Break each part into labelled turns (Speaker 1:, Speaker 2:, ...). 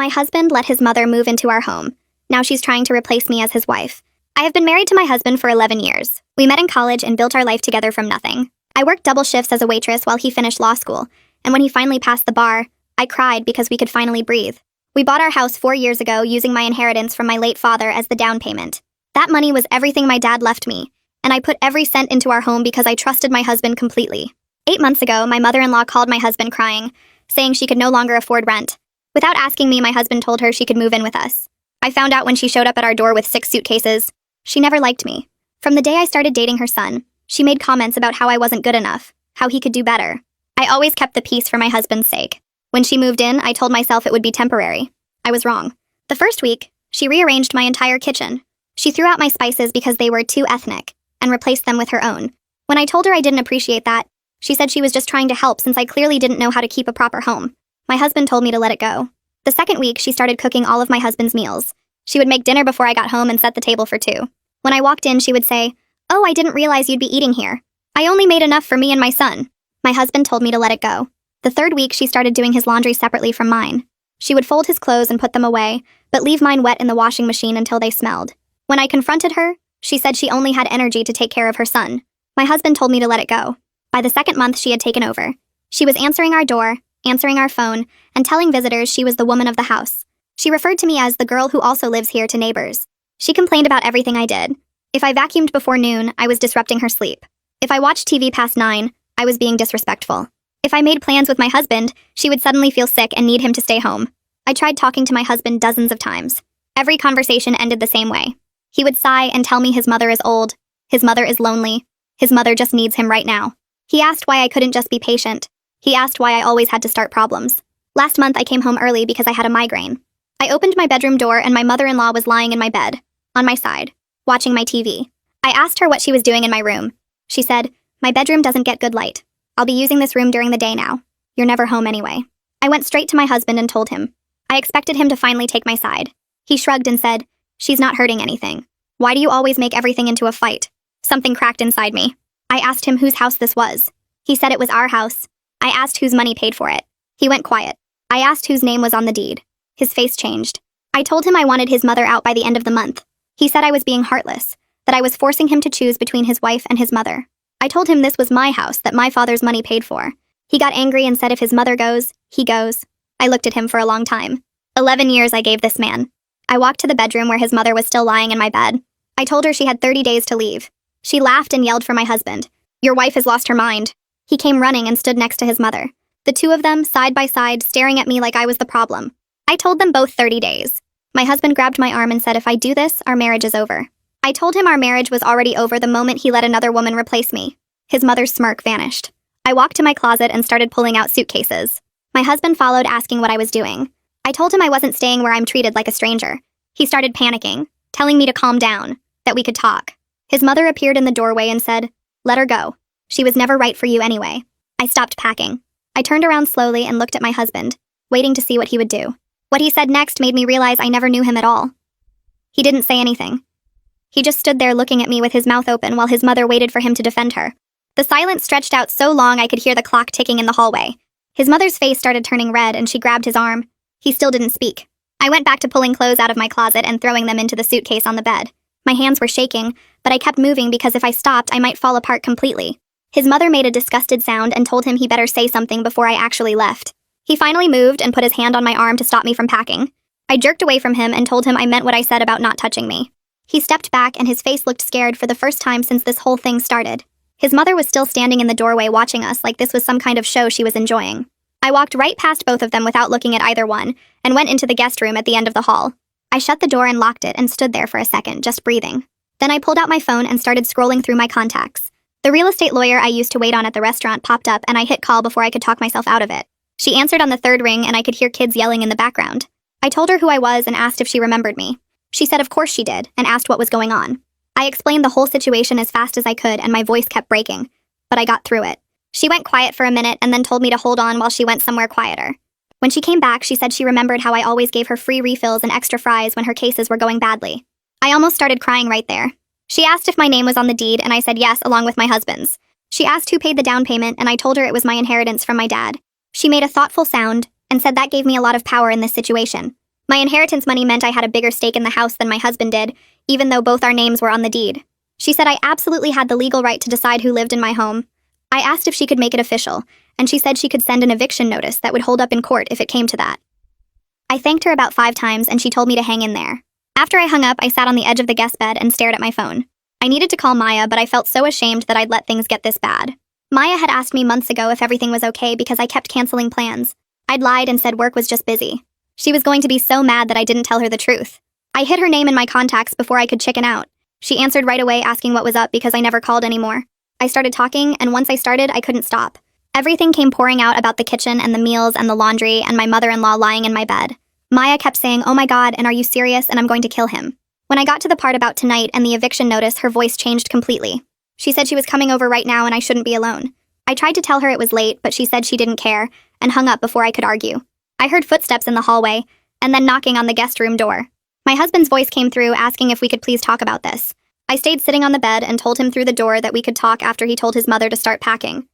Speaker 1: my husband let his mother move into our home. Now she's trying to replace me as his wife. I have been married to my husband for 11 years. We met in college and built our life together from nothing. I worked double shifts as a waitress while he finished law school, and when he finally passed the bar, I cried because we could finally breathe. We bought our house 4 years ago using my inheritance from my late father as the down payment. That money was everything my dad left me, and I put every cent into our home because I trusted my husband completely. 8 months ago, my mother-in-law called my husband crying, saying she could no longer afford rent. Without asking me, my husband told her she could move in with us. I found out when she showed up at our door with 6 suitcases. She never liked me. From the day I started dating her son, she made comments about how I wasn't good enough, how he could do better. I always kept the peace for my husband's sake. When she moved in, I told myself it would be temporary. I was wrong. The first week, she rearranged my entire kitchen. She threw out my spices because they were too ethnic, and replaced them with her own. When I told her I didn't appreciate that, she said she was just trying to help since I clearly didn't know how to keep a proper home. My husband told me to let it go. The second week, she started cooking all of my husband's meals. She would make dinner before I got home and set the table for 2. When I walked in, she would say, "Oh, I didn't realize you'd be eating here. I only made enough for me and my son." My husband told me to let it go. The third week, she started doing his laundry separately from mine. She would fold his clothes and put them away, but leave mine wet in the washing machine until they smelled. When I confronted her, she said she only had energy to take care of her son. My husband told me to let it go. By the second month, she had taken over. She was answering our door, answering our phone, and telling visitors she was the woman of the house. She referred to me as the girl who also lives here to neighbors. She complained about everything I did. If I vacuumed before noon, I was disrupting her sleep. If I watched TV past 9, I was being disrespectful. If I made plans with my husband, she would suddenly feel sick and need him to stay home. I tried talking to my husband dozens of times. Every conversation ended the same way. He would sigh and tell me his mother is old, his mother is lonely, his mother just needs him right now. He asked why I couldn't just be patient. He asked why I always had to start problems. Last month, I came home early because I had a migraine. I opened my bedroom door and my mother-in-law was lying in my bed, on my side, watching my TV. I asked her what she was doing in my room. She said, "My bedroom doesn't get good light. I'll be using this room during the day now. You're never home anyway." I went straight to my husband and told him. I expected him to finally take my side. He shrugged and said, "She's not hurting anything. Why do you always make everything into a fight?" Something cracked inside me. I asked him whose house this was. He said it was our house. I asked whose money paid for it. He went quiet. I asked whose name was on the deed. His face changed. I told him I wanted his mother out by the end of the month. He said I was being heartless, that I was forcing him to choose between his wife and his mother. I told him this was my house that my father's money paid for. He got angry and said if his mother goes, he goes. I looked at him for a long time. 11 years I gave this man. I walked to the bedroom where his mother was still lying in my bed. I told her she had 30 days to leave. She laughed and yelled for my husband. "Your wife has lost her mind." He came running and stood next to his mother. The two of them, side by side, staring at me like I was the problem. I told them both 30 days. My husband grabbed my arm and said if I do this, our marriage is over. I told him our marriage was already over the moment he let another woman replace me. His mother's smirk vanished. I walked to my closet and started pulling out suitcases. My husband followed, asking what I was doing. I told him I wasn't staying where I'm treated like a stranger. He started panicking, telling me to calm down, that we could talk. His mother appeared in the doorway and said, "Let her go. She was never right for you anyway." I stopped packing. I turned around slowly and looked at my husband, waiting to see what he would do. What he said next made me realize I never knew him at all. He didn't say anything. He just stood there looking at me with his mouth open while his mother waited for him to defend her. The silence stretched out so long I could hear the clock ticking in the hallway. His mother's face started turning red and she grabbed his arm. He still didn't speak. I went back to pulling clothes out of my closet and throwing them into the suitcase on the bed. My hands were shaking, but I kept moving because if I stopped, I might fall apart completely. His mother made a disgusted sound and told him he better say something before I actually left. He finally moved and put his hand on my arm to stop me from packing. I jerked away from him and told him I meant what I said about not touching me. He stepped back and his face looked scared for the first time since this whole thing started. His mother was still standing in the doorway watching us like this was some kind of show she was enjoying. I walked right past both of them without looking at either one and went into the guest room at the end of the hall. I shut the door and locked it and stood there for a second, just breathing. Then I pulled out my phone and started scrolling through my contacts. The real estate lawyer I used to wait on at the restaurant popped up and I hit call before I could talk myself out of it. She answered on the third ring and I could hear kids yelling in the background. I told her who I was and asked if she remembered me. She said of course she did and asked what was going on. I explained the whole situation as fast as I could and my voice kept breaking, but I got through it. She went quiet for a minute and then told me to hold on while she went somewhere quieter. When she came back, she said she remembered how I always gave her free refills and extra fries when her cases were going badly. I almost started crying right there. She asked if my name was on the deed and I said yes, along with my husband's. She asked who paid the down payment and I told her it was my inheritance from my dad. She made a thoughtful sound and said that gave me a lot of power in this situation. My inheritance money meant I had a bigger stake in the house than my husband did, even though both our names were on the deed. She said I absolutely had the legal right to decide who lived in my home. I asked if she could make it official, and she said she could send an eviction notice that would hold up in court if it came to that. I thanked her about 5 times and she told me to hang in there. After I hung up, I sat on the edge of the guest bed and stared at my phone. I needed to call Maya, but I felt so ashamed that I'd let things get this bad. Maya had asked me months ago if everything was okay because I kept canceling plans. I'd lied and said work was just busy. She was going to be so mad that I didn't tell her the truth. I hid her name in my contacts before I could chicken out. She answered right away asking what was up because I never called anymore. I started talking, and once I started, I couldn't stop. Everything came pouring out about the kitchen and the meals and the laundry and my mother-in-law lying in my bed. Maya kept saying, "Oh my God, and are you serious? And I'm going to kill him." When I got to the part about tonight and the eviction notice, her voice changed completely. She said she was coming over right now and I shouldn't be alone. I tried to tell her it was late, but she said she didn't care, and hung up before I could argue. I heard footsteps in the hallway, and then knocking on the guest room door. My husband's voice came through asking if we could please talk about this. I stayed sitting on the bed and told him through the door that we could talk after he told his mother to start packing.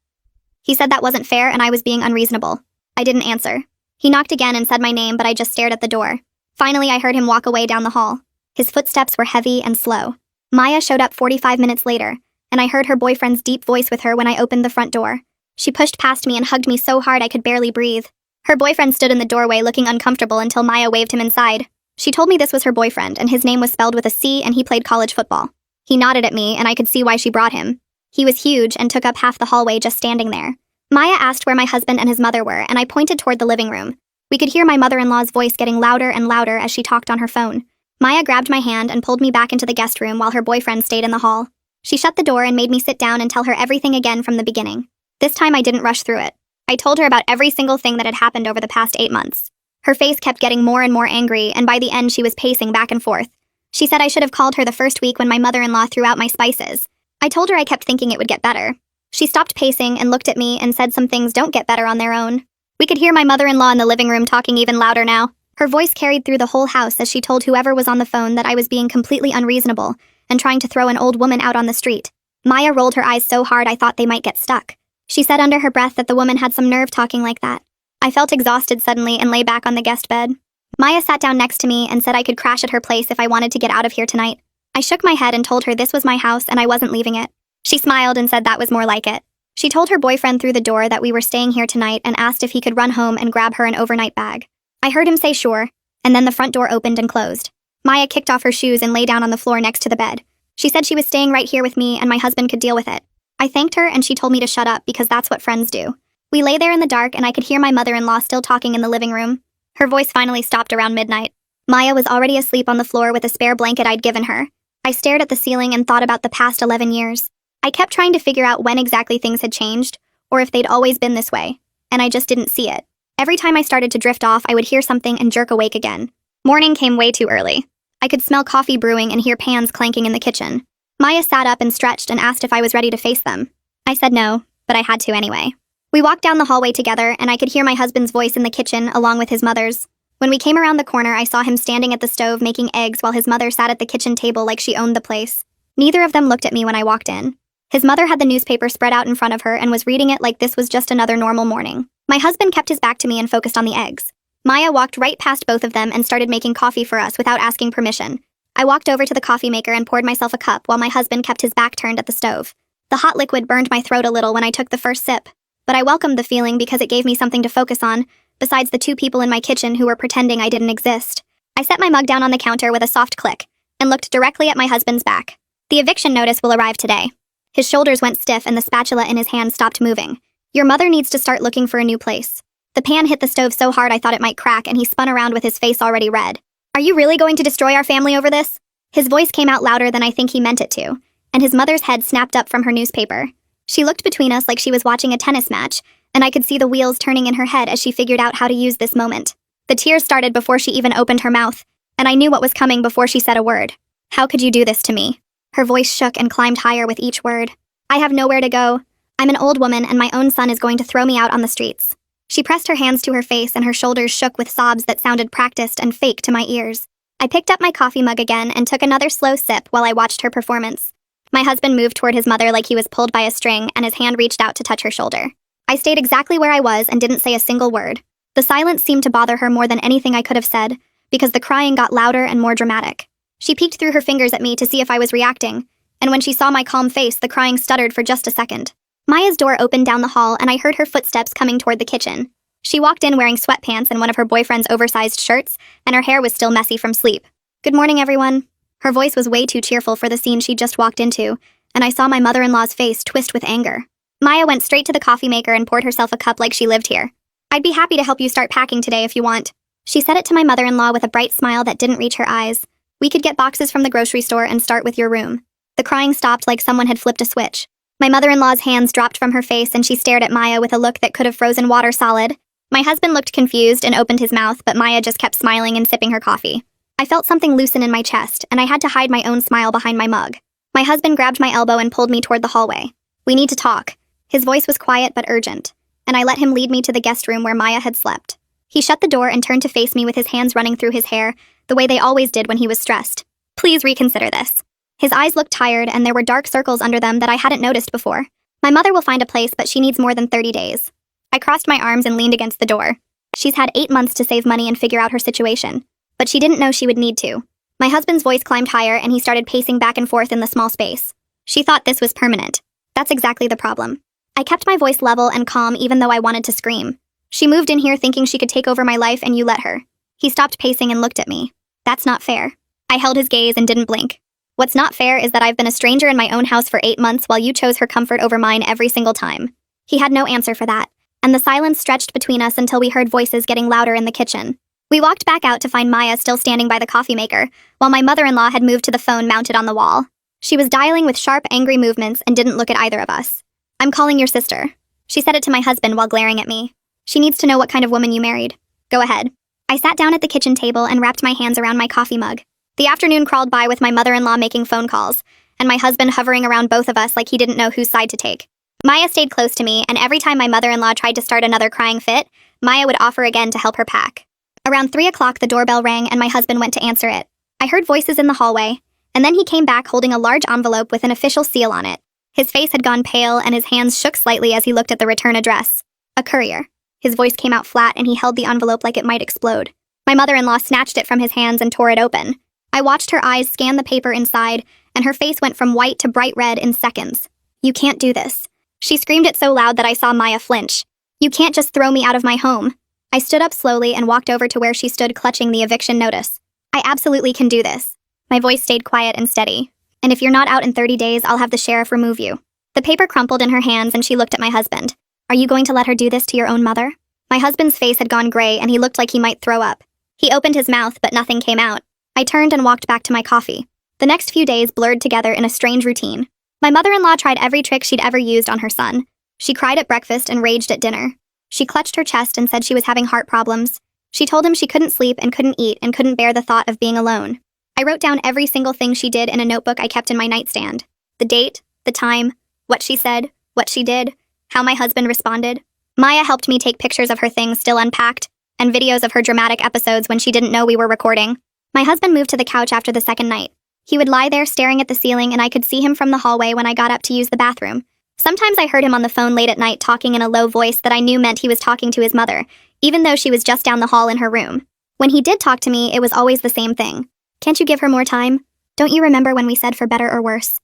Speaker 1: He said that wasn't fair and I was being unreasonable. I didn't answer. He knocked again and said my name, but I just stared at the door. Finally, I heard him walk away down the hall. His footsteps were heavy and slow. Maya showed up 45 minutes later, and I heard her boyfriend's deep voice with her when I opened the front door. She pushed past me and hugged me so hard I could barely breathe. Her boyfriend stood in the doorway looking uncomfortable until Maya waved him inside. She told me this was her boyfriend, and his name was spelled with a C, and he played college football. He nodded at me, and I could see why she brought him. He was huge and took up half the hallway just standing there. Maya asked where my husband and his mother were, and I pointed toward the living room. We could hear my mother-in-law's voice getting louder and louder as she talked on her phone. Maya grabbed my hand and pulled me back into the guest room while her boyfriend stayed in the hall. She shut the door and made me sit down and tell her everything again from the beginning. This time I didn't rush through it. I told her about every single thing that had happened over the past 8 months. Her face kept getting more and more angry, and by the end she was pacing back and forth. She said I should have called her the first week when my mother-in-law threw out my spices. I told her I kept thinking it would get better. She stopped pacing and looked at me and said some things don't get better on their own. We could hear my mother-in-law in the living room talking even louder now. Her voice carried through the whole house as she told whoever was on the phone that I was being completely unreasonable and trying to throw an old woman out on the street. Maya rolled her eyes so hard I thought they might get stuck. She said under her breath that the woman had some nerve talking like that. I felt exhausted suddenly and lay back on the guest bed. Maya sat down next to me and said I could crash at her place if I wanted to get out of here tonight. I shook my head and told her this was my house and I wasn't leaving it. She smiled and said that was more like it. She told her boyfriend through the door that we were staying here tonight and asked if he could run home and grab her an overnight bag. I heard him say sure, and then the front door opened and closed. Maya kicked off her shoes and lay down on the floor next to the bed. She said she was staying right here with me and my husband could deal with it. I thanked her and she told me to shut up because that's what friends do. We lay there in the dark and I could hear my mother-in-law still talking in the living room. Her voice finally stopped around midnight. Maya was already asleep on the floor with a spare blanket I'd given her. I stared at the ceiling and thought about the past 11 years. I kept trying to figure out when exactly things had changed, or if they'd always been this way, and I just didn't see it. Every time I started to drift off, I would hear something and jerk awake again. Morning came way too early. I could smell coffee brewing and hear pans clanking in the kitchen. Maya sat up and stretched and asked if I was ready to face them. I said no, but I had to anyway. We walked down the hallway together, and I could hear my husband's voice in the kitchen along with his mother's. When we came around the corner, I saw him standing at the stove making eggs while his mother sat at the kitchen table like she owned the place. Neither of them looked at me when I walked in. His mother had the newspaper spread out in front of her and was reading it like this was just another normal morning. My husband kept his back to me and focused on the eggs. Maya walked right past both of them and started making coffee for us without asking permission. I walked over to the coffee maker and poured myself a cup while my husband kept his back turned at the stove. The hot liquid burned my throat a little when I took the first sip, but I welcomed the feeling because it gave me something to focus on, besides the 2 people in my kitchen who were pretending I didn't exist. I set my mug down on the counter with a soft click and looked directly at my husband's back. The eviction notice will arrive today. His shoulders went stiff and the spatula in his hand stopped moving. Your mother needs to start looking for a new place. The pan hit the stove so hard I thought it might crack and he spun around with his face already red. Are you really going to destroy our family over this? His voice came out louder than I think he meant it to, and his mother's head snapped up from her newspaper. She looked between us like she was watching a tennis match, and I could see the wheels turning in her head as she figured out how to use this moment. The tears started before she even opened her mouth, and I knew what was coming before she said a word. How could you do this to me? Her voice shook and climbed higher with each word. I have nowhere to go. I'm an old woman and my own son is going to throw me out on the streets. She pressed her hands to her face and her shoulders shook with sobs that sounded practiced and fake to my ears. I picked up my coffee mug again and took another slow sip while I watched her performance. My husband moved toward his mother like he was pulled by a string and his hand reached out to touch her shoulder. I stayed exactly where I was and didn't say a single word. The silence seemed to bother her more than anything I could have said, because the crying got louder and more dramatic. She peeked through her fingers at me to see if I was reacting, and when she saw my calm face, the crying stuttered for just a second. Maya's door opened down the hall, and I heard her footsteps coming toward the kitchen. She walked in wearing sweatpants and one of her boyfriend's oversized shirts, and her hair was still messy from sleep. "Good morning, everyone." Her voice was way too cheerful for the scene she'd just walked into, and I saw my mother-in-law's face twist with anger. Maya went straight to the coffee maker and poured herself a cup like she lived here. "I'd be happy to help you start packing today if you want." She said it to my mother-in-law with a bright smile that didn't reach her eyes. "We could get boxes from the grocery store and start with your room." The crying stopped like someone had flipped a switch. My mother-in-law's hands dropped from her face and she stared at Maya with a look that could have frozen water solid. My husband looked confused and opened his mouth, but Maya just kept smiling and sipping her coffee. I felt something loosen in my chest, and I had to hide my own smile behind my mug. My husband grabbed my elbow and pulled me toward the hallway. "We need to talk." His voice was quiet but urgent, and I let him lead me to the guest room where Maya had slept. He shut the door and turned to face me with his hands running through his hair, the way they always did when he was stressed. "Please reconsider this." His eyes looked tired, and there were dark circles under them that I hadn't noticed before. "My mother will find a place, but she needs more than 30 days. I crossed my arms and leaned against the door. She's had 8 months to save money and figure out her situation, but she didn't know she would need to. My husband's voice climbed higher, and he started pacing back and forth in the small space. "She thought this was permanent. That's exactly the problem." I kept my voice level and calm even though I wanted to scream. "She moved in here thinking she could take over my life, and you let her." He stopped pacing and looked at me. "That's not fair." I held his gaze and didn't blink. "What's not fair is that I've been a stranger in my own house for 8 months while you chose her comfort over mine every single time." He had no answer for that, and the silence stretched between us until we heard voices getting louder in the kitchen. We walked back out to find Maya still standing by the coffee maker, while my mother-in-law had moved to the phone mounted on the wall. She was dialing with sharp, angry movements and didn't look at either of us. "I'm calling your sister." She said it to my husband while glaring at me. "She needs to know what kind of woman you married." "Go ahead." I sat down at the kitchen table and wrapped my hands around my coffee mug. The afternoon crawled by with my mother-in-law making phone calls, and my husband hovering around both of us like he didn't know whose side to take. Maya stayed close to me, and every time my mother-in-law tried to start another crying fit, Maya would offer again to help her pack. Around 3 o'clock, the doorbell rang and my husband went to answer it. I heard voices in the hallway, and then he came back holding a large envelope with an official seal on it. His face had gone pale and his hands shook slightly as he looked at the return address. "A courier." His voice came out flat and he held the envelope like it might explode. My mother-in-law snatched it from his hands and tore it open. I watched her eyes scan the paper inside, and her face went from white to bright red in seconds. "You can't do this." She screamed it so loud that I saw Maya flinch. "You can't just throw me out of my home." I stood up slowly and walked over to where she stood clutching the eviction notice. "I absolutely can do this." My voice stayed quiet and steady. "And if you're not out in 30 days, I'll have the sheriff remove you." The paper crumpled in her hands and she looked at my husband. "Are you going to let her do this to your own mother?" My husband's face had gone gray and he looked like he might throw up. He opened his mouth, but nothing came out. I turned and walked back to my coffee. The next few days blurred together in a strange routine. My mother-in-law tried every trick she'd ever used on her son. She cried at breakfast and raged at dinner. She clutched her chest and said she was having heart problems. She told him she couldn't sleep and couldn't eat and couldn't bear the thought of being alone. I wrote down every single thing she did in a notebook I kept in my nightstand. The date, the time, what she said, what she did, how my husband responded. Maya helped me take pictures of her things still unpacked, and videos of her dramatic episodes when she didn't know we were recording. My husband moved to the couch after the second night. He would lie there staring at the ceiling and I could see him from the hallway when I got up to use the bathroom. Sometimes I heard him on the phone late at night talking in a low voice that I knew meant he was talking to his mother, even though she was just down the hall in her room. When he did talk to me, it was always the same thing. "Can't you give her more time? Don't you remember when we said for better or worse?"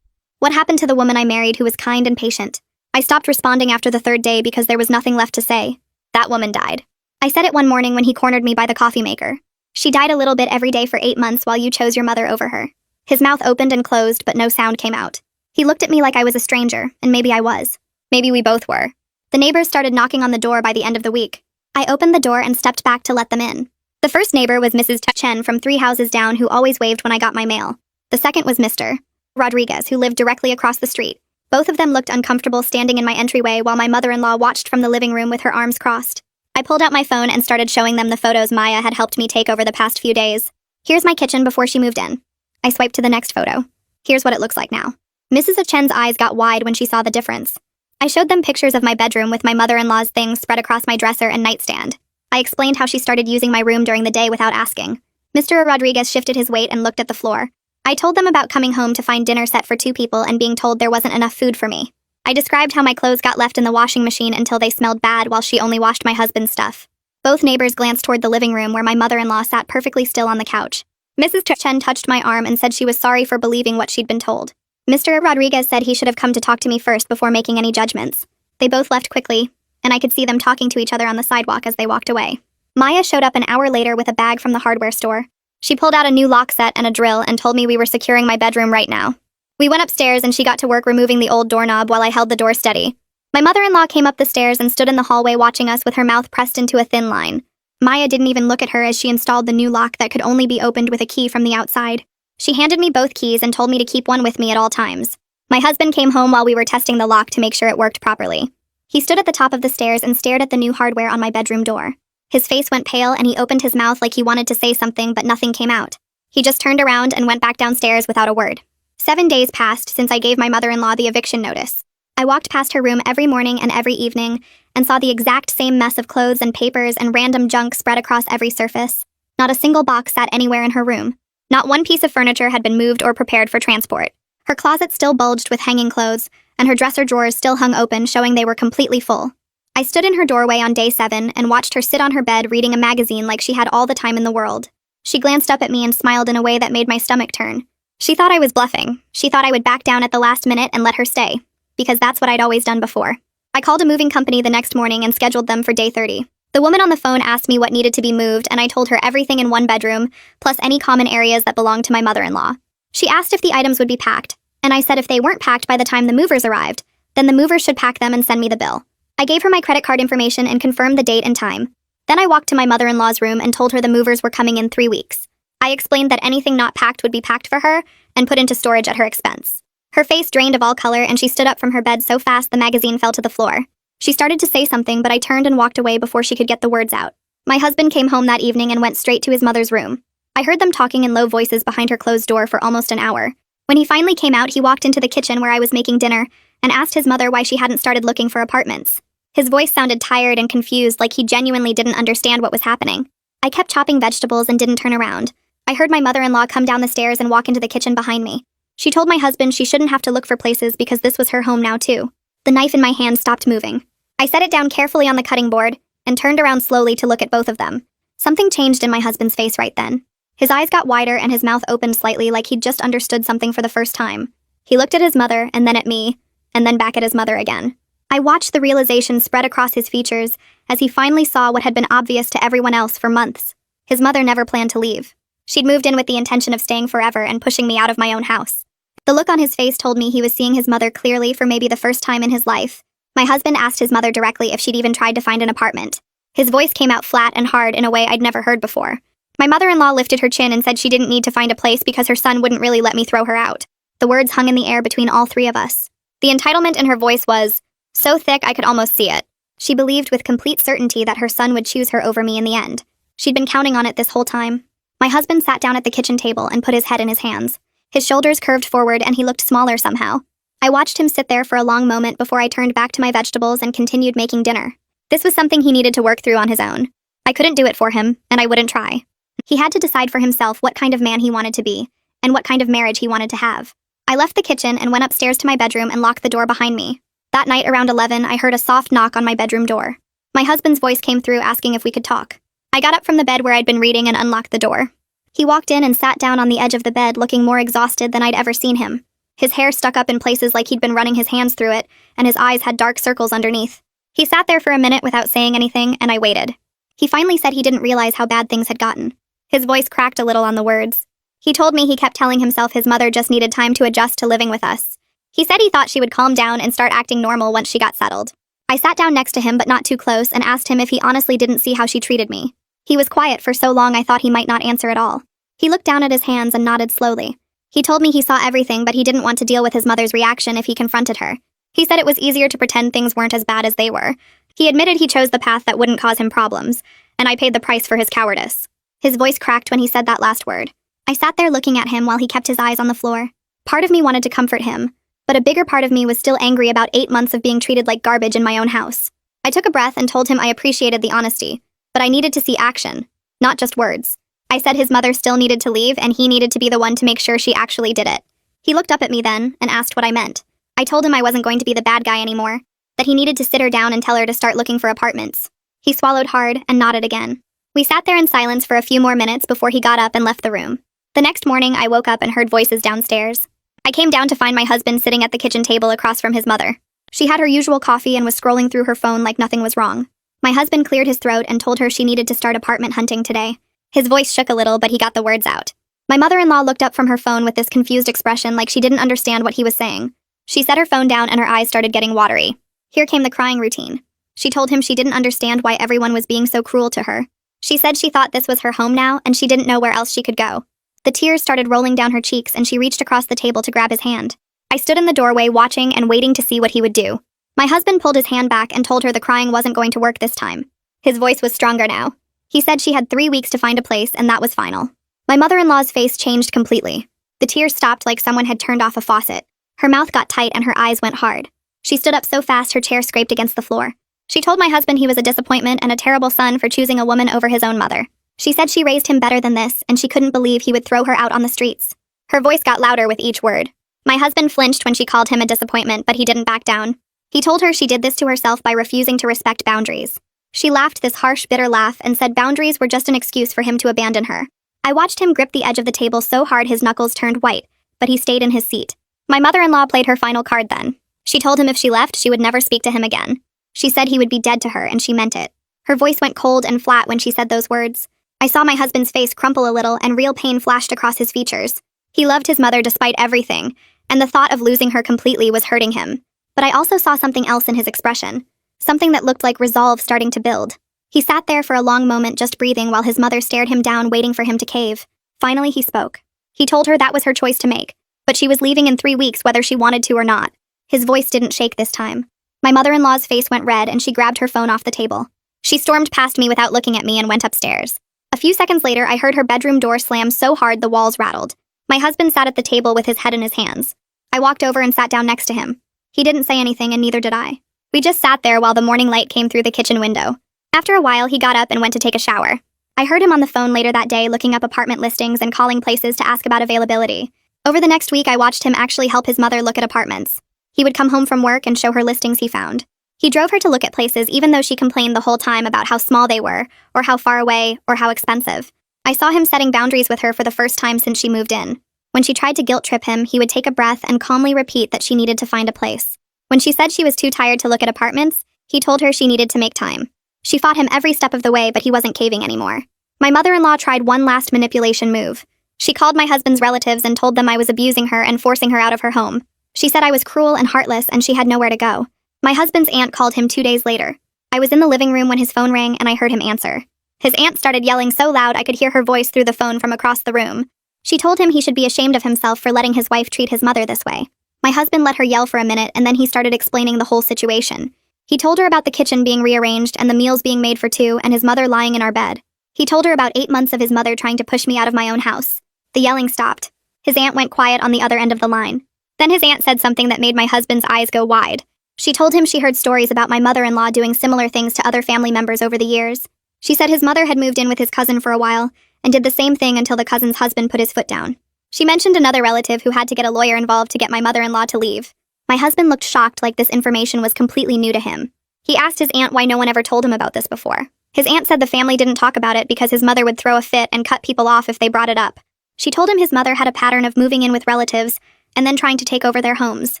Speaker 1: What happened to the woman I married who was kind and patient? I stopped responding after the third day because there was nothing left to say. That woman died. I said it one morning when he cornered me by the coffee maker. "She died a little bit every day for 8 months while you chose your mother over her." His mouth opened and closed, but no sound came out. He looked at me like I was a stranger, and maybe I was. Maybe we both were. The neighbors started knocking on the door by the end of the week. I opened the door and stepped back to let them in. The first neighbor was Mrs. Chen from 3 houses down who always waved when I got my mail. The second was Mr. Rodriguez, who lived directly across the street. Both of them looked uncomfortable standing in my entryway while my mother-in-law watched from the living room with her arms crossed. I pulled out my phone and started showing them the photos Maya had helped me take over the past few days. "Here's my kitchen before she moved in." I swiped to the next photo. "Here's what it looks like now." Mrs. Chen's eyes got wide when she saw the difference. I showed them pictures of my bedroom with my mother-in-law's things spread across my dresser and nightstand. I explained how she started using my room during the day without asking. Mr. Rodriguez shifted his weight and looked at the floor. I told them about coming home to find dinner set for 2 people and being told there wasn't enough food for me. I described how my clothes got left in the washing machine until they smelled bad while she only washed my husband's stuff. Both neighbors glanced toward the living room where my mother-in-law sat perfectly still on the couch. Mrs. Chen touched my arm and said she was sorry for believing what she'd been told. Mr. Rodriguez said he should have come to talk to me first before making any judgments. They both left quickly, and I could see them talking to each other on the sidewalk as they walked away. Maya showed up an hour later with a bag from the hardware store. She pulled out a new lock set and a drill and told me we were securing my bedroom right now. We went upstairs and she got to work removing the old doorknob while I held the door steady. My mother-in-law came up the stairs and stood in the hallway watching us with her mouth pressed into a thin line. Maya didn't even look at her as she installed the new lock that could only be opened with a key from the outside. She handed me both keys and told me to keep one with me at all times. My husband came home while we were testing the lock to make sure it worked properly. He stood at the top of the stairs and stared at the new hardware on my bedroom door. His face went pale and he opened his mouth like he wanted to say something, but nothing came out. He just turned around and went back downstairs without a word. 7 days passed since I gave my mother-in-law the eviction notice. I walked past her room every morning and every evening and saw the exact same mess of clothes and papers and random junk spread across every surface. Not a single box sat anywhere in her room. Not one piece of furniture had been moved or prepared for transport. Her closet still bulged with hanging clothes, and her dresser drawers still hung open, showing they were completely full. I stood in her doorway on day 7 and watched her sit on her bed reading a magazine like she had all the time in the world. She glanced up at me and smiled in a way that made my stomach turn. She thought I was bluffing. She thought I would back down at the last minute and let her stay, because that's what I'd always done before. I called a moving company the next morning and scheduled them for day 30. The woman on the phone asked me what needed to be moved, and I told her everything in one bedroom, plus any common areas that belonged to my mother-in-law. She asked if the items would be packed, and I said if they weren't packed by the time the movers arrived, then the movers should pack them and send me the bill. I gave her my credit card information and confirmed the date and time. Then I walked to my mother-in-law's room and told her the movers were coming in 3 weeks. I explained that anything not packed would be packed for her and put into storage at her expense. Her face drained of all color and she stood up from her bed so fast the magazine fell to the floor. She started to say something, but I turned and walked away before she could get the words out. My husband came home that evening and went straight to his mother's room. I heard them talking in low voices behind her closed door for almost an hour. When he finally came out, he walked into the kitchen where I was making dinner and asked his mother why she hadn't started looking for apartments. His voice sounded tired and confused, like he genuinely didn't understand what was happening. I kept chopping vegetables and didn't turn around. I heard my mother-in-law come down the stairs and walk into the kitchen behind me. She told my husband she shouldn't have to look for places because this was her home now too. The knife in my hand stopped moving. I set it down carefully on the cutting board and turned around slowly to look at both of them. Something changed in my husband's face right then. His eyes got wider and his mouth opened slightly like he'd just understood something for the first time. He looked at his mother and then at me, and then back at his mother again. I watched the realization spread across his features as he finally saw what had been obvious to everyone else for months. His mother never planned to leave. She'd moved in with the intention of staying forever and pushing me out of my own house. The look on his face told me he was seeing his mother clearly for maybe the first time in his life. My husband asked his mother directly if she'd even tried to find an apartment. His voice came out flat and hard in a way I'd never heard before. My mother-in-law lifted her chin and said she didn't need to find a place because her son wouldn't really let me throw her out. The words hung in the air between all three of us. The entitlement in her voice was so thick I could almost see it. She believed with complete certainty that her son would choose her over me in the end. She'd been counting on it this whole time. My husband sat down at the kitchen table and put his head in his hands. His shoulders curved forward and he looked smaller somehow. I watched him sit there for a long moment before I turned back to my vegetables and continued making dinner. This was something he needed to work through on his own. I couldn't do it for him, and I wouldn't try. He had to decide for himself what kind of man he wanted to be, and what kind of marriage he wanted to have. I left the kitchen and went upstairs to my bedroom and locked the door behind me. That night around 11, I heard a soft knock on my bedroom door. My husband's voice came through asking if we could talk. I got up from the bed where I'd been reading and unlocked the door. He walked in and sat down on the edge of the bed looking more exhausted than I'd ever seen him. His hair stuck up in places like he'd been running his hands through it, and his eyes had dark circles underneath. He sat there for a minute without saying anything, and I waited. He finally said he didn't realize how bad things had gotten. His voice cracked a little on the words. He told me he kept telling himself his mother just needed time to adjust to living with us. He said he thought she would calm down and start acting normal once she got settled. I sat down next to him but not too close and asked him if he honestly didn't see how she treated me. He was quiet for so long I thought he might not answer at all. He looked down at his hands and nodded slowly. He told me he saw everything but he didn't want to deal with his mother's reaction if he confronted her. He said it was easier to pretend things weren't as bad as they were. He admitted he chose the path that wouldn't cause him problems, and I paid the price for his cowardice. His voice cracked when he said that last word. I sat there looking at him while he kept his eyes on the floor. Part of me wanted to comfort him, but a bigger part of me was still angry about 8 months of being treated like garbage in my own house. I took a breath and told him I appreciated the honesty, but I needed to see action, not just words. I said his mother still needed to leave and he needed to be the one to make sure she actually did it. He looked up at me then and asked what I meant. I told him I wasn't going to be the bad guy anymore, that he needed to sit her down and tell her to start looking for apartments. He swallowed hard and nodded again. We sat there in silence for a few more minutes before he got up and left the room. The next morning, I woke up and heard voices downstairs. I came down to find my husband sitting at the kitchen table across from his mother. She had her usual coffee and was scrolling through her phone like nothing was wrong. My husband cleared his throat and told her she needed to start apartment hunting today. His voice shook a little, but he got the words out. My mother-in-law looked up from her phone with this confused expression like she didn't understand what he was saying. She set her phone down and her eyes started getting watery. Here came the crying routine. She told him she didn't understand why everyone was being so cruel to her. She said she thought this was her home now and she didn't know where else she could go. The tears started rolling down her cheeks and she reached across the table to grab his hand. I stood in the doorway watching and waiting to see what he would do. My husband pulled his hand back and told her the crying wasn't going to work this time. His voice was stronger now. He said she had 3 weeks to find a place and that was final. My mother-in-law's face changed completely. The tears stopped like someone had turned off a faucet. Her mouth got tight and her eyes went hard. She stood up so fast her chair scraped against the floor. She told my husband he was a disappointment and a terrible son for choosing a woman over his own mother. She said she raised him better than this and she couldn't believe he would throw her out on the streets. Her voice got louder with each word. My husband flinched when she called him a disappointment, but he didn't back down. He told her she did this to herself by refusing to respect boundaries. She laughed this harsh, bitter laugh and said boundaries were just an excuse for him to abandon her. I watched him grip the edge of the table so hard his knuckles turned white, but he stayed in his seat. My mother-in-law played her final card then. She told him if she left, she would never speak to him again. She said he would be dead to her, and she meant it. Her voice went cold and flat when she said those words. I saw my husband's face crumple a little and real pain flashed across his features. He loved his mother despite everything, and the thought of losing her completely was hurting him. But I also saw something else in his expression. Something that looked like resolve starting to build. He sat there for a long moment just breathing while his mother stared him down waiting for him to cave. Finally he spoke. He told her that was her choice to make, but she was leaving in 3 weeks whether she wanted to or not. His voice didn't shake this time. My mother-in-law's face went red and she grabbed her phone off the table. She stormed past me without looking at me and went upstairs. A few seconds later I heard her bedroom door slam so hard the walls rattled. My husband sat at the table with his head in his hands. I walked over and sat down next to him. He didn't say anything and neither did I. We just sat there while the morning light came through the kitchen window. After a while, he got up and went to take a shower. I heard him on the phone later that day looking up apartment listings and calling places to ask about availability. Over the next week, I watched him actually help his mother look at apartments. He would come home from work and show her listings he found. He drove her to look at places even though she complained the whole time about how small they were, or how far away, or how expensive. I saw him setting boundaries with her for the first time since she moved in. When she tried to guilt trip him, he would take a breath and calmly repeat that she needed to find a place. When she said she was too tired to look at apartments, he told her she needed to make time. She fought him every step of the way, but he wasn't caving anymore. My mother-in-law tried one last manipulation move. She called my husband's relatives and told them I was abusing her and forcing her out of her home. She said I was cruel and heartless and she had nowhere to go. My husband's aunt called him 2 days later. I was in the living room when his phone rang and I heard him answer. His aunt started yelling so loud I could hear her voice through the phone from across the room. She told him he should be ashamed of himself for letting his wife treat his mother this way. My husband let her yell for a minute and then he started explaining the whole situation. He told her about the kitchen being rearranged and the meals being made for 2 and his mother lying in our bed. He told her about 8 months of his mother trying to push me out of my own house. The yelling stopped. His aunt went quiet on the other end of the line. Then his aunt said something that made my husband's eyes go wide. She told him she heard stories about my mother-in-law doing similar things to other family members over the years. She said his mother had moved in with his cousin for a while and did the same thing until the cousin's husband put his foot down. She mentioned another relative who had to get a lawyer involved to get my mother-in-law to leave. My husband looked shocked like this information was completely new to him. He asked his aunt why no one ever told him about this before. His aunt said the family didn't talk about it because his mother would throw a fit and cut people off if they brought it up. She told him his mother had a pattern of moving in with relatives and then trying to take over their homes.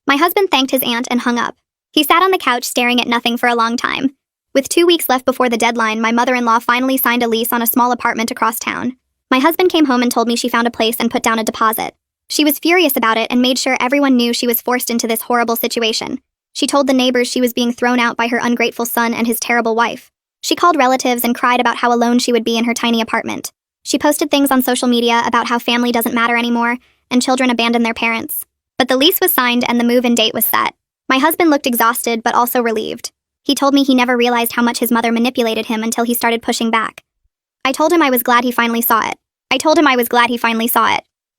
Speaker 1: My husband thanked his aunt and hung up. He sat on the couch staring at nothing for a long time. With 2 weeks left before the deadline, my mother-in-law finally signed a lease on a small apartment across town. My husband came home and told me she found a place and put down a deposit. She was furious about it and made sure everyone knew she was forced into this horrible situation. She told the neighbors she was being thrown out by her ungrateful son and his terrible wife. She called relatives and cried about how alone she would be in her tiny apartment. She posted things on social media about how family doesn't matter anymore and children abandon their parents. But the lease was signed and the move-in date was set. My husband looked exhausted but also relieved. He told me he never realized how much his mother manipulated him until he started pushing back. I told him I was glad he finally saw it.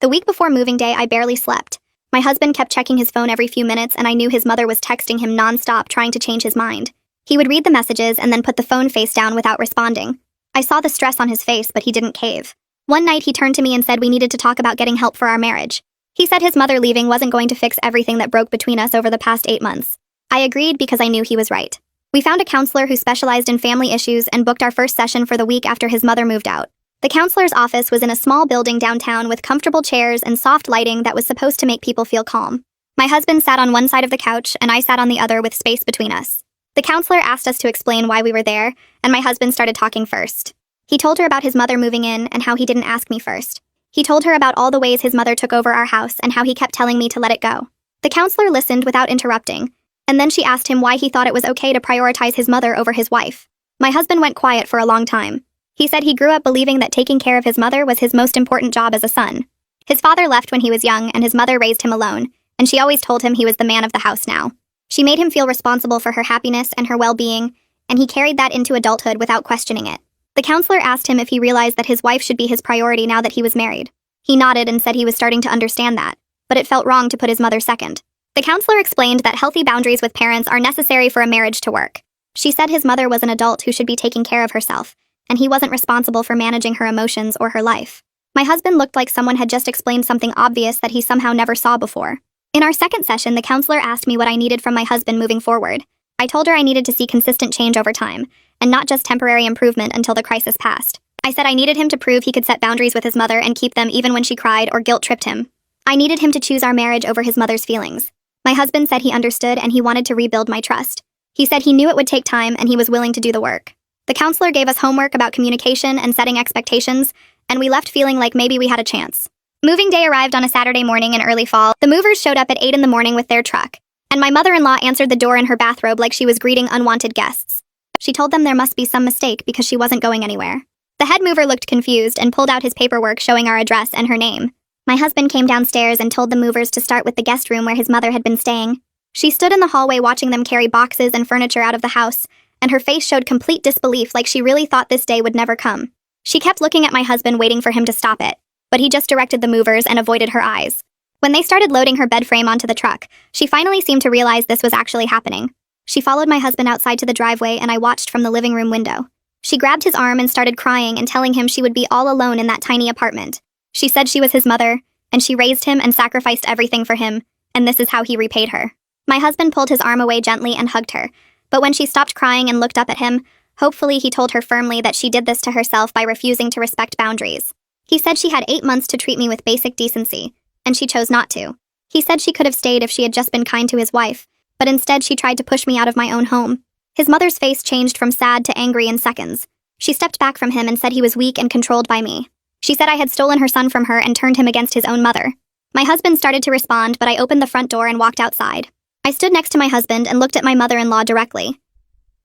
Speaker 1: The week before moving day, I barely slept. My husband kept checking his phone every few minutes and I knew his mother was texting him nonstop trying to change his mind. He would read the messages and then put the phone face down without responding. I saw the stress on his face, but he didn't cave. One night he turned to me and said we needed to talk about getting help for our marriage. He said his mother leaving wasn't going to fix everything that broke between us over the past 8 months. I agreed because I knew he was right. We found a counselor who specialized in family issues and booked our first session for the week after his mother moved out. The counselor's office was in a small building downtown with comfortable chairs and soft lighting that was supposed to make people feel calm. My husband sat on one side of the couch and I sat on the other with space between us. The counselor asked us to explain why we were there, and my husband started talking first. He told her about his mother moving in and how he didn't ask me first. He told her about all the ways his mother took over our house and how he kept telling me to let it go. The counselor listened without interrupting, and then she asked him why he thought it was okay to prioritize his mother over his wife. My husband went quiet for a long time. He said he grew up believing that taking care of his mother was his most important job as a son. His father left when he was young and his mother raised him alone, and she always told him he was the man of the house now. She made him feel responsible for her happiness and her well-being, and he carried that into adulthood without questioning it. The counselor asked him if he realized that his wife should be his priority now that he was married. He nodded and said he was starting to understand that, but it felt wrong to put his mother second. The counselor explained that healthy boundaries with parents are necessary for a marriage to work. She said his mother was an adult who should be taking care of herself, and he wasn't responsible for managing her emotions or her life. My husband looked like someone had just explained something obvious that he somehow never saw before. In our second session, the counselor asked me what I needed from my husband moving forward. I told her I needed to see consistent change over time, and not just temporary improvement until the crisis passed. I said I needed him to prove he could set boundaries with his mother and keep them even when she cried or guilt-tripped him. I needed him to choose our marriage over his mother's feelings. My husband said he understood and he wanted to rebuild my trust. He said he knew it would take time and he was willing to do the work. The counselor gave us homework about communication and setting expectations, and we left feeling like maybe we had a chance. Moving day arrived on a Saturday morning in early fall. The movers showed up at 8 in the morning with their truck, and my mother-in-law answered the door in her bathrobe like she was greeting unwanted guests. She told them there must be some mistake because she wasn't going anywhere. The head mover looked confused and pulled out his paperwork showing our address and her name. My husband came downstairs and told the movers to start with the guest room where his mother had been staying. She stood in the hallway watching them carry boxes and furniture out of the house, and her face showed complete disbelief like she really thought this day would never come. She kept looking at my husband waiting for him to stop it, but he just directed the movers and avoided her eyes. When they started loading her bed frame onto the truck, she finally seemed to realize this was actually happening. She followed my husband outside to the driveway and I watched from the living room window. She grabbed his arm and started crying and telling him she would be all alone in that tiny apartment. She said she was his mother, and she raised him and sacrificed everything for him, and this is how he repaid her. My husband pulled his arm away gently and hugged her, but when she stopped crying and looked up at him, hopefully he told her firmly that she did this to herself by refusing to respect boundaries. He said she had 8 months to treat me with basic decency, and she chose not to. He said she could have stayed if she had just been kind to his wife, but instead she tried to push me out of my own home. His mother's face changed from sad to angry in seconds. She stepped back from him and said he was weak and controlled by me. She said I had stolen her son from her and turned him against his own mother. My husband started to respond, but I opened the front door and walked outside. I stood next to my husband and looked at my mother-in-law directly.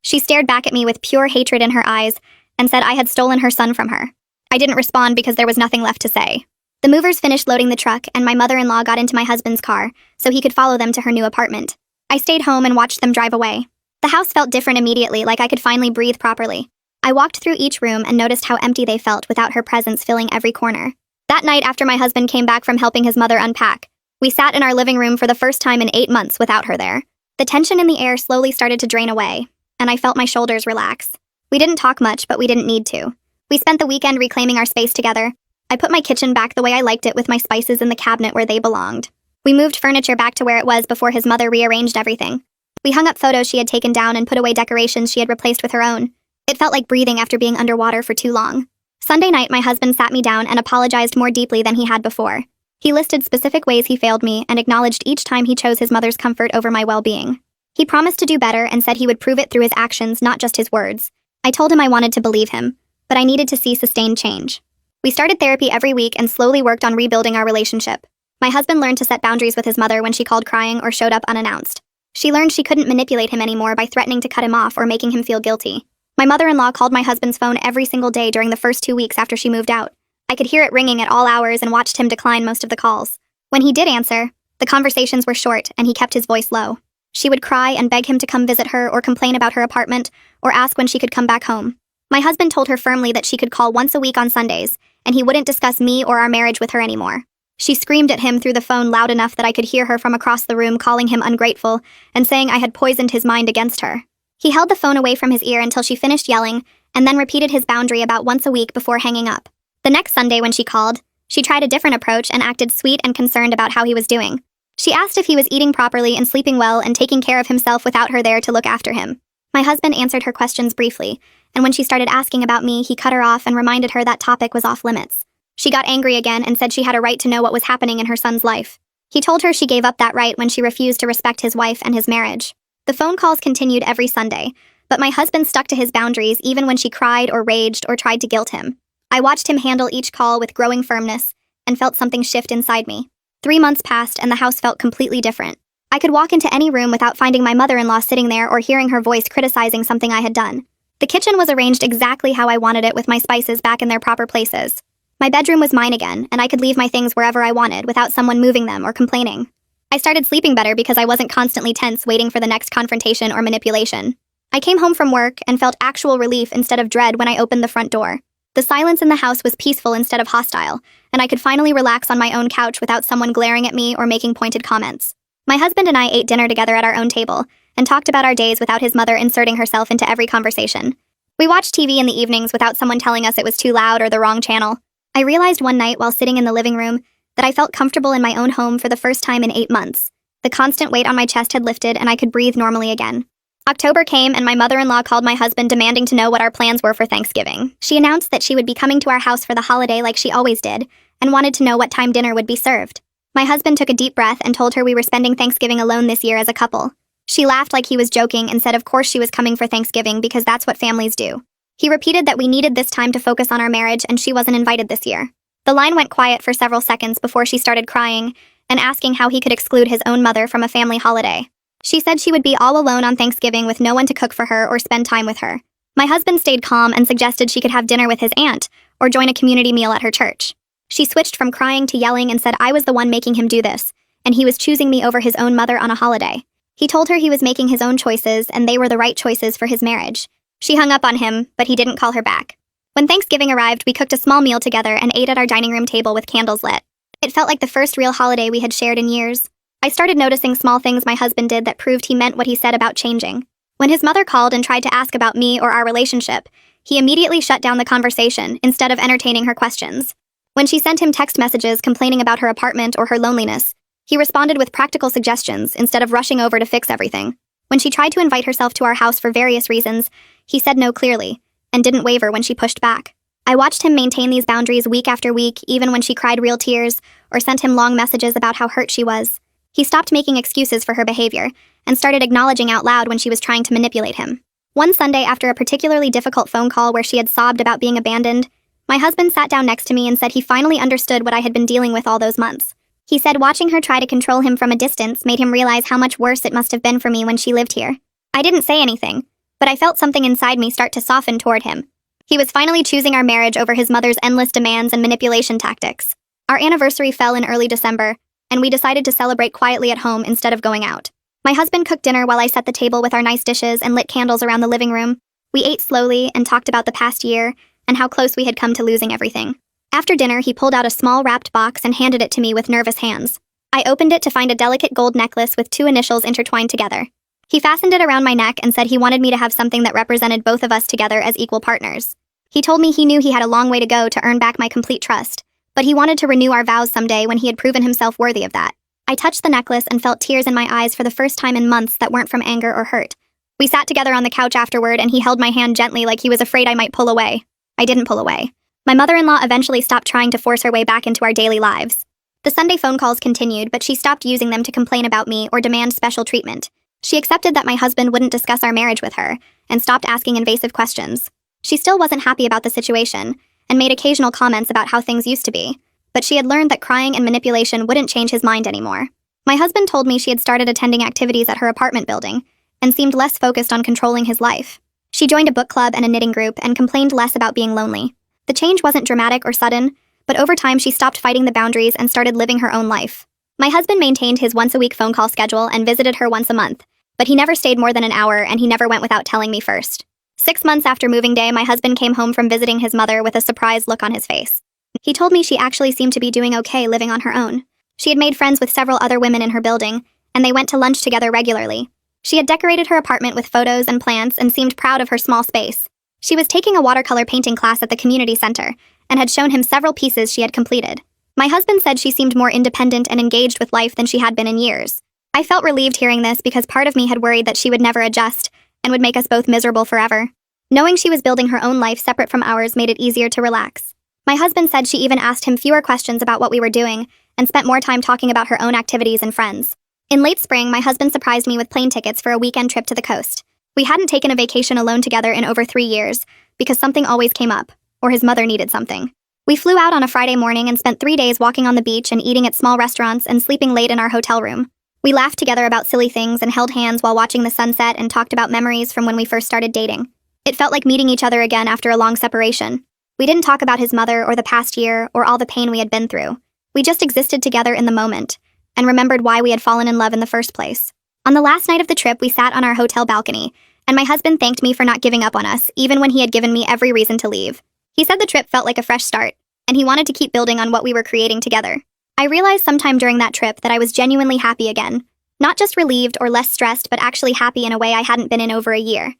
Speaker 1: She stared back at me with pure hatred in her eyes and said I had stolen her son from her. I didn't respond because there was nothing left to say. The movers finished loading the truck and my mother-in-law got into my husband's car so he could follow them to her new apartment. I stayed home and watched them drive away. The house felt different immediately, like I could finally breathe properly. I walked through each room and noticed how empty they felt without her presence filling every corner. That night after my husband came back from helping his mother unpack, we sat in our living room for the first time in 8 months without her there. The tension in the air slowly started to drain away, and I felt my shoulders relax. We didn't talk much, but we didn't need to. We spent the weekend reclaiming our space together. I put my kitchen back the way I liked it with my spices in the cabinet where they belonged. We moved furniture back to where it was before his mother rearranged everything. We hung up photos she had taken down and put away decorations she had replaced with her own. It felt like breathing after being underwater for too long. Sunday night, my husband sat me down and apologized more deeply than he had before. He listed specific ways he failed me and acknowledged each time he chose his mother's comfort over my well-being. He promised to do better and said he would prove it through his actions, not just his words. I told him I wanted to believe him, but I needed to see sustained change. We started therapy every week and slowly worked on rebuilding our relationship. My husband learned to set boundaries with his mother when she called crying or showed up unannounced. She learned she couldn't manipulate him anymore by threatening to cut him off or making him feel guilty. My mother-in-law called my husband's phone every single day during the first 2 weeks after she moved out. I could hear it ringing at all hours and watched him decline most of the calls. When he did answer, the conversations were short and he kept his voice low. She would cry and beg him to come visit her or complain about her apartment or ask when she could come back home. My husband told her firmly that she could call once a week on Sundays and he wouldn't discuss me or our marriage with her anymore. She screamed at him through the phone loud enough that I could hear her from across the room calling him ungrateful and saying I had poisoned his mind against her. He held the phone away from his ear until she finished yelling and then repeated his boundary about once a week before hanging up. The next Sunday when she called, she tried a different approach and acted sweet and concerned about how he was doing. She asked if he was eating properly and sleeping well and taking care of himself without her there to look after him. My husband answered her questions briefly, and when she started asking about me, he cut her off and reminded her that topic was off limits. She got angry again and said she had a right to know what was happening in her son's life. He told her she gave up that right when she refused to respect his wife and his marriage. The phone calls continued every Sunday, but my husband stuck to his boundaries even when she cried or raged or tried to guilt him. I watched him handle each call with growing firmness and felt something shift inside me. 3 months passed and the house felt completely different. I could walk into any room without finding my mother-in-law sitting there or hearing her voice criticizing something I had done. The kitchen was arranged exactly how I wanted it, with my spices back in their proper places. My bedroom was mine again, and I could leave my things wherever I wanted without someone moving them or complaining. I started sleeping better because I wasn't constantly tense waiting for the next confrontation or manipulation. I came home from work and felt actual relief instead of dread when I opened the front door. The silence in the house was peaceful instead of hostile, and I could finally relax on my own couch without someone glaring at me or making pointed comments. My husband and I ate dinner together at our own table and talked about our days without his mother inserting herself into every conversation. We watched TV in the evenings without someone telling us it was too loud or the wrong channel. I realized one night while sitting in the living room that I felt comfortable in my own home for the first time in 8 months. The constant weight on my chest had lifted and I could breathe normally again. October came and my mother-in-law called my husband demanding to know what our plans were for Thanksgiving. She announced that she would be coming to our house for the holiday like she always did and wanted to know what time dinner would be served. My husband took a deep breath and told her we were spending Thanksgiving alone this year as a couple. She laughed like he was joking and said of course she was coming for Thanksgiving because that's what families do. He repeated that we needed this time to focus on our marriage and she wasn't invited this year. The line went quiet for several seconds before she started crying and asking how he could exclude his own mother from a family holiday. She said she would be all alone on Thanksgiving with no one to cook for her or spend time with her. My husband stayed calm and suggested she could have dinner with his aunt or join a community meal at her church. She switched from crying to yelling and said I was the one making him do this, and he was choosing me over his own mother on a holiday. He told her he was making his own choices and they were the right choices for his marriage. She hung up on him, but he didn't call her back. When Thanksgiving arrived, we cooked a small meal together and ate at our dining room table with candles lit. It felt like the first real holiday we had shared in years. I started noticing small things my husband did that proved he meant what he said about changing. When his mother called and tried to ask about me or our relationship, he immediately shut down the conversation instead of entertaining her questions. When she sent him text messages complaining about her apartment or her loneliness, he responded with practical suggestions instead of rushing over to fix everything. When she tried to invite herself to our house for various reasons, he said no clearly, and didn't waver when she pushed back. I watched him maintain these boundaries week after week, even when she cried real tears or sent him long messages about how hurt she was. He stopped making excuses for her behavior and started acknowledging out loud when she was trying to manipulate him. One Sunday, after a particularly difficult phone call where she had sobbed about being abandoned, my husband sat down next to me and said he finally understood what I had been dealing with all those months. He said watching her try to control him from a distance made him realize how much worse it must have been for me when she lived here. I didn't say anything, but I felt something inside me start to soften toward him. He was finally choosing our marriage over his mother's endless demands and manipulation tactics. Our anniversary fell in early December, and we decided to celebrate quietly at home instead of going out. My husband cooked dinner while I set the table with our nice dishes and lit candles around the living room. We ate slowly and talked about the past year and how close we had come to losing everything. After dinner, he pulled out a small wrapped box and handed it to me with nervous hands. I opened it to find a delicate gold necklace with 2 initials intertwined together. He fastened it around my neck and said he wanted me to have something that represented both of us together as equal partners. He told me he knew he had a long way to go to earn back my complete trust, but he wanted to renew our vows someday when he had proven himself worthy of that. I touched the necklace and felt tears in my eyes for the first time in months that weren't from anger or hurt. We sat together on the couch afterward and he held my hand gently like he was afraid I might pull away. I didn't pull away. My mother-in-law eventually stopped trying to force her way back into our daily lives. The Sunday phone calls continued, but she stopped using them to complain about me or demand special treatment. She accepted that my husband wouldn't discuss our marriage with her and stopped asking invasive questions. She still wasn't happy about the situation and made occasional comments about how things used to be, but she had learned that crying and manipulation wouldn't change his mind anymore. My husband told me she had started attending activities at her apartment building and seemed less focused on controlling his life. She joined a book club and a knitting group and complained less about being lonely. The change wasn't dramatic or sudden, but over time she stopped fighting the boundaries and started living her own life. My husband maintained his once-a-week phone call schedule and visited her once a month, but he never stayed more than an hour and he never went without telling me first. 6 months after moving day, my husband came home from visiting his mother with a surprised look on his face. He told me she actually seemed to be doing okay living on her own. She had made friends with several other women in her building, and they went to lunch together regularly. She had decorated her apartment with photos and plants and seemed proud of her small space. She was taking a watercolor painting class at the community center and had shown him several pieces she had completed. My husband said she seemed more independent and engaged with life than she had been in years. I felt relieved hearing this because part of me had worried that she would never adjust and would make us both miserable forever. Knowing she was building her own life separate from ours made it easier to relax. My husband said she even asked him fewer questions about what we were doing and spent more time talking about her own activities and friends. In late spring, my husband surprised me with plane tickets for a weekend trip to the coast. We hadn't taken a vacation alone together in over 3 years because something always came up, or his mother needed something. We flew out on a Friday morning and spent 3 days walking on the beach and eating at small restaurants and sleeping late in our hotel room. We laughed together about silly things and held hands while watching the sunset and talked about memories from when we first started dating. It felt like meeting each other again after a long separation. We didn't talk about his mother or the past year or all the pain we had been through. We just existed together in the moment and remembered why we had fallen in love in the first place. On the last night of the trip, we sat on our hotel balcony, and my husband thanked me for not giving up on us, even when he had given me every reason to leave. He said the trip felt like a fresh start, and he wanted to keep building on what we were creating together. I realized sometime during that trip that I was genuinely happy again. Not just relieved or less stressed, but actually happy in a way I hadn't been in over a year.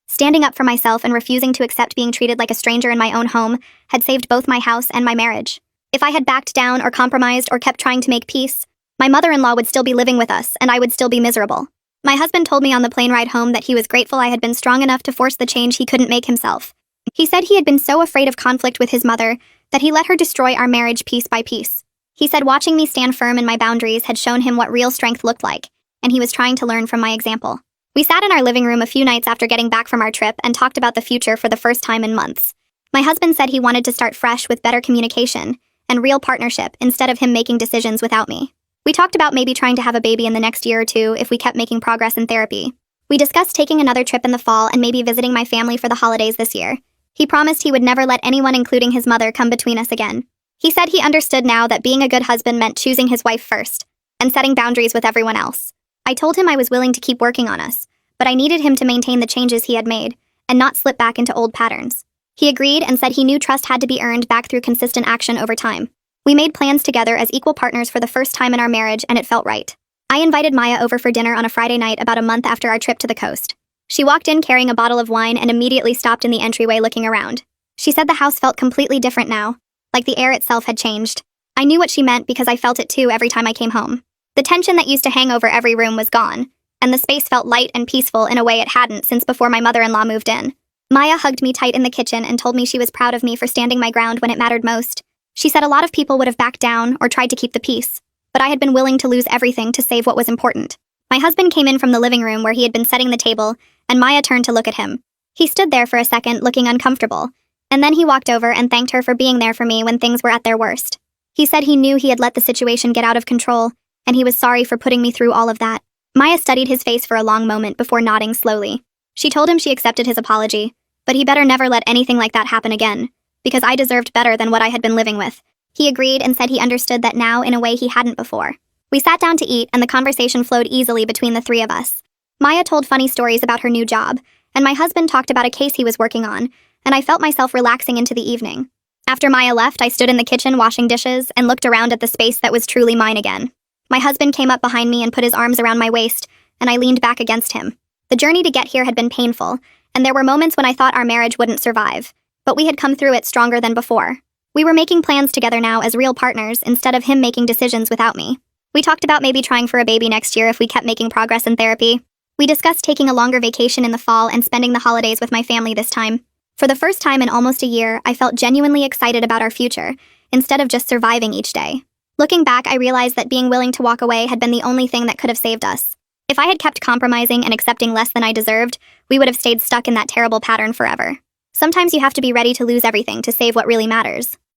Speaker 1: Standing up for myself and refusing to accept being treated like a stranger in my own home had saved both my house and my marriage. If I had backed down or compromised or kept trying to make peace, my mother-in-law would still be living with us and I would still be miserable. My husband told me on the plane ride home that he was grateful I had been strong enough to force the change he couldn't make himself. He said he had been so afraid of conflict with his mother that he let her destroy our marriage piece by piece. He said watching me stand firm in my boundaries had shown him what real strength looked like, and he was trying to learn from my example. We sat in our living room a few nights after getting back from our trip and talked about the future for the first time in months. My husband said he wanted to start fresh with better communication and real partnership instead of him making decisions without me. We talked about maybe trying to have a baby in the next year or two if we kept making progress in therapy. We discussed taking another trip in the fall and maybe visiting my family for the holidays this year. He promised he would never let anyone, including his mother, come between us again. He said he understood now that being a good husband meant choosing his wife first and setting boundaries with everyone else. I told him I was willing to keep working on us, but I needed him to maintain the changes he had made and not slip back into old patterns. He agreed and said he knew trust had to be earned back through consistent action over time. We made plans together as equal partners for the first time in our marriage, and it felt right. I invited Maya over for dinner on a Friday night about a month after our trip to the coast. She walked in carrying a bottle of wine and immediately stopped in the entryway looking around. She said the house felt completely different now, like the air itself had changed. I knew what she meant because I felt it too every time I came home. The tension that used to hang over every room was gone, and the space felt light and peaceful in a way it hadn't since before my mother-in-law moved in. Maya hugged me tight in the kitchen and told me she was proud of me for standing my ground when it mattered most. She said a lot of people would have backed down or tried to keep the peace, but I had been willing to lose everything to save what was important. My husband came in from the living room where he had been setting the table, and Maya turned to look at him. He stood there for a second, looking uncomfortable, and then he walked over and thanked her for being there for me when things were at their worst. He said he knew he had let the situation get out of control, and he was sorry for putting me through all of that. Maya studied his face for a long moment before nodding slowly. She told him she accepted his apology, but he better never let anything like that happen again, because I deserved better than what I had been living with. He agreed and said he understood that now in a way he hadn't before. We sat down to eat, and the conversation flowed easily between the three of us. Maya told funny stories about her new job, and my husband talked about a case he was working on, and I felt myself relaxing into the evening. After Maya left, I stood in the kitchen washing dishes and looked around at the space that was truly mine again. My husband came up behind me and put his arms around my waist, and I leaned back against him. The journey to get here had been painful, and there were moments when I thought our marriage wouldn't survive, but we had come through it stronger than before. We were making plans together now as real partners instead of him making decisions without me. We talked about maybe trying for a baby next year if we kept making progress in therapy. We discussed taking a longer vacation in the fall and spending the holidays with my family this time. For the first time in almost a year, I felt genuinely excited about our future, instead of just surviving each day. Looking back, I realized that being willing to walk away had been the only thing that could have saved us. If I had kept compromising and accepting less than I deserved, we would have stayed stuck in that terrible pattern forever. Sometimes you have to be ready to lose everything to save what really matters.